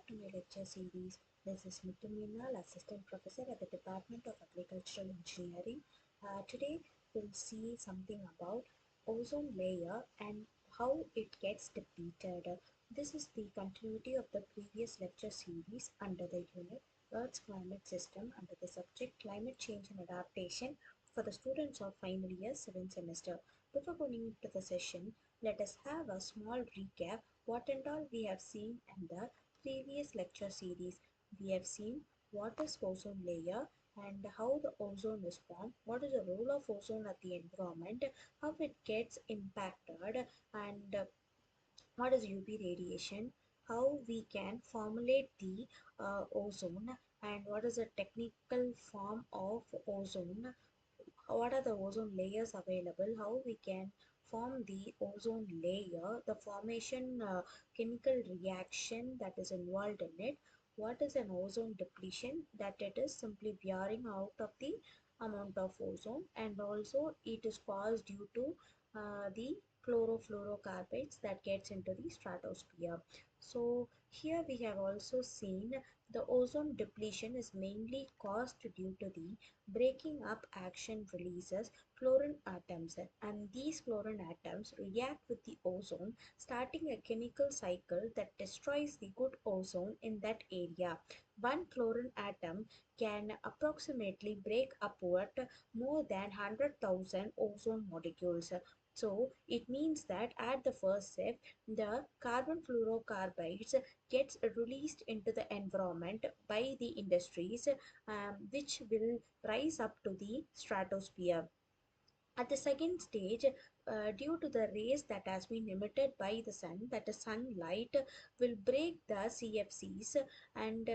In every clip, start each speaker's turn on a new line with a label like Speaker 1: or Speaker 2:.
Speaker 1: back to my lecture series. This is Mithuminal, Assistant Professor at the Department of Agricultural Engineering. Today we'll see something about ozone layer and how it gets depleted. This is the continuity of the previous lecture series under the unit Earth's Climate System under the subject Climate Change and Adaptation for the students of final year 7th semester. Before going into the session, let us have a small recap what and all we have seen in the previous lecture series. We have seen what is ozone layer and how the ozone is formed, what is the role of ozone at the environment, how it gets impacted, and what is UV radiation, how we can formulate the ozone, and what is the technical form of ozone, what are the ozone layers available, how we can form the ozone layer, the formation chemical reaction that is involved in it, what is an ozone depletion, that it is simply wearing out of the amount of ozone, and also it is caused due to the chlorofluorocarbons that gets into the stratosphere. So here we have also seen the ozone depletion is mainly caused due to the breaking up action releases chlorine atoms, and these chlorine atoms react with the ozone, starting a chemical cycle that destroys the good ozone in that area. One chlorine atom can approximately break upward more than 100,000 ozone molecules. So it means that at the first step, the carbon fluorocarbides gets released into the environment by the industries, which will rise up to the stratosphere. At the second stage, due to the rays that has been emitted by the sun, that the sunlight will break the CFCs and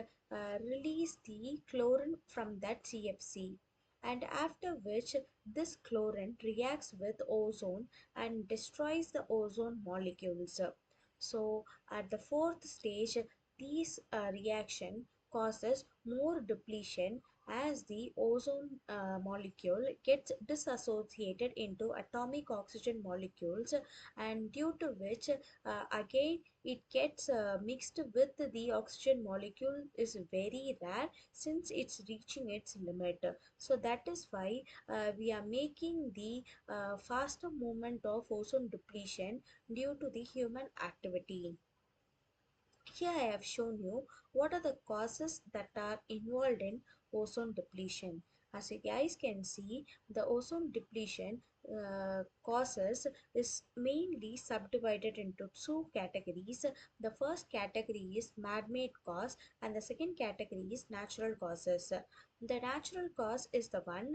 Speaker 1: release the chlorine from that CFC. And after which this chlorine reacts with ozone and destroys the ozone molecules. So at the fourth stage, these reaction causes more depletion as the ozone molecule gets disassociated into atomic oxygen molecules, and due to which again it gets mixed with the oxygen molecule is very rare since it's reaching its limit. So that is why we are making the faster movement of ozone depletion due to the human activity. Here I have shown you what are the causes that are involved in ozone depletion. As you guys can see, the ozone depletion causes is mainly subdivided into two categories. The first category is man-made cause and the second category is natural causes. The natural cause is the one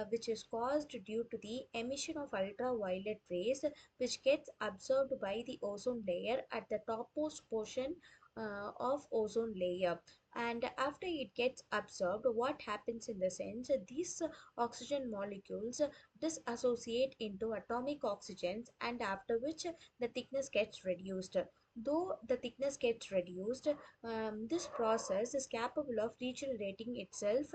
Speaker 1: which is caused due to the emission of ultraviolet rays which gets absorbed by the ozone layer at the topmost portion of ozone layer, and after it gets absorbed, what happens in the sense these oxygen molecules disassociate into atomic oxygens, and after which the thickness gets reduced. Though the thickness gets reduced, this process is capable of regenerating itself,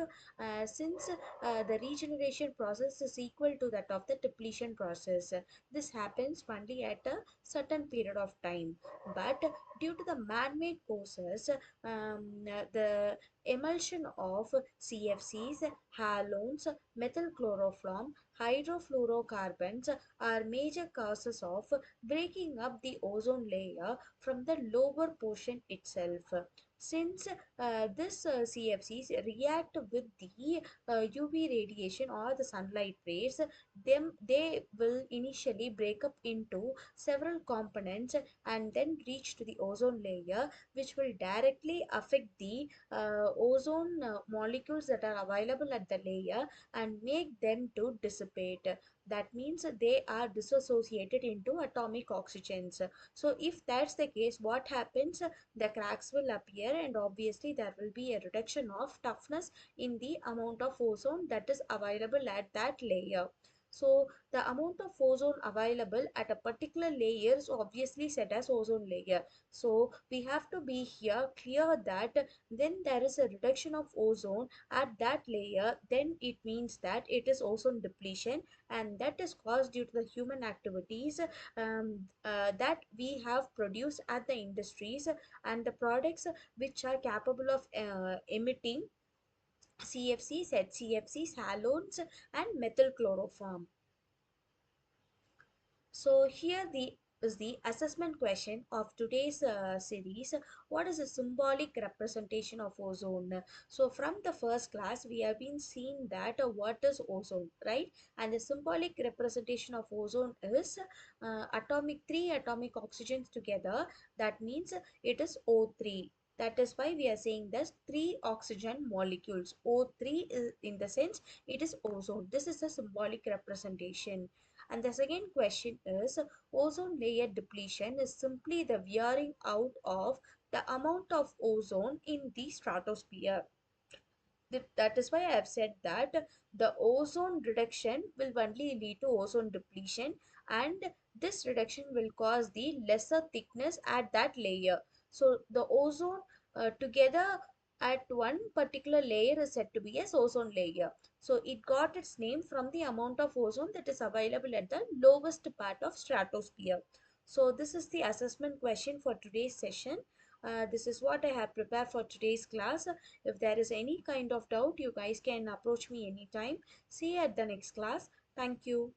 Speaker 1: since the regeneration process is equal to that of the depletion process. This happens only at a certain period of time, but due to the man-made causes, the emulsion of CFCs, halones, methylchloroform, hydrofluorocarbons are major causes of breaking up the ozone layer from the lower portion itself. Since this CFCs react with the UV radiation or the sunlight rays, they will initially break up into several components and then reach to the ozone layer, which will directly affect the ozone molecules that are available at the layer and make them to dissipate. That means they are dissociated into atomic oxygens. So if that's the case, what happens? The cracks will appear, and obviously there will be a reduction of toughness in the amount of ozone that is available at that layer. So the amount of ozone available at a particular layer is obviously set as ozone layer. So we have to be here clear that when there is a reduction of ozone at that layer, then it means that it is ozone depletion, and that is caused due to the human activities that we have produced at the industries and the products which are capable of emitting CFC, ZCFC, halogens, and methyl chloroform. So here the is the assessment question of today's series. What is a symbolic representation of ozone? So from the first class we have been seeing that what is ozone, right? And the symbolic representation of ozone is atomic three atomic oxygens together. That means it is O3. That is why we are saying this three oxygen molecules. O3 is in the sense it is ozone. This is a symbolic representation. And the second question is ozone layer depletion is simply the wearing out of the amount of ozone in the stratosphere. That is why I have said that the ozone reduction will only lead to ozone depletion, and this reduction will cause the lesser thickness at that layer. So the ozone together at one particular layer is said to be as ozone layer. So it got its name from the amount of ozone that is available at the lowest part of stratosphere. So this is the assessment question for today's session. This is what I have prepared for today's class. If there is any kind of doubt, you guys can approach me anytime. See you at the next class. Thank you.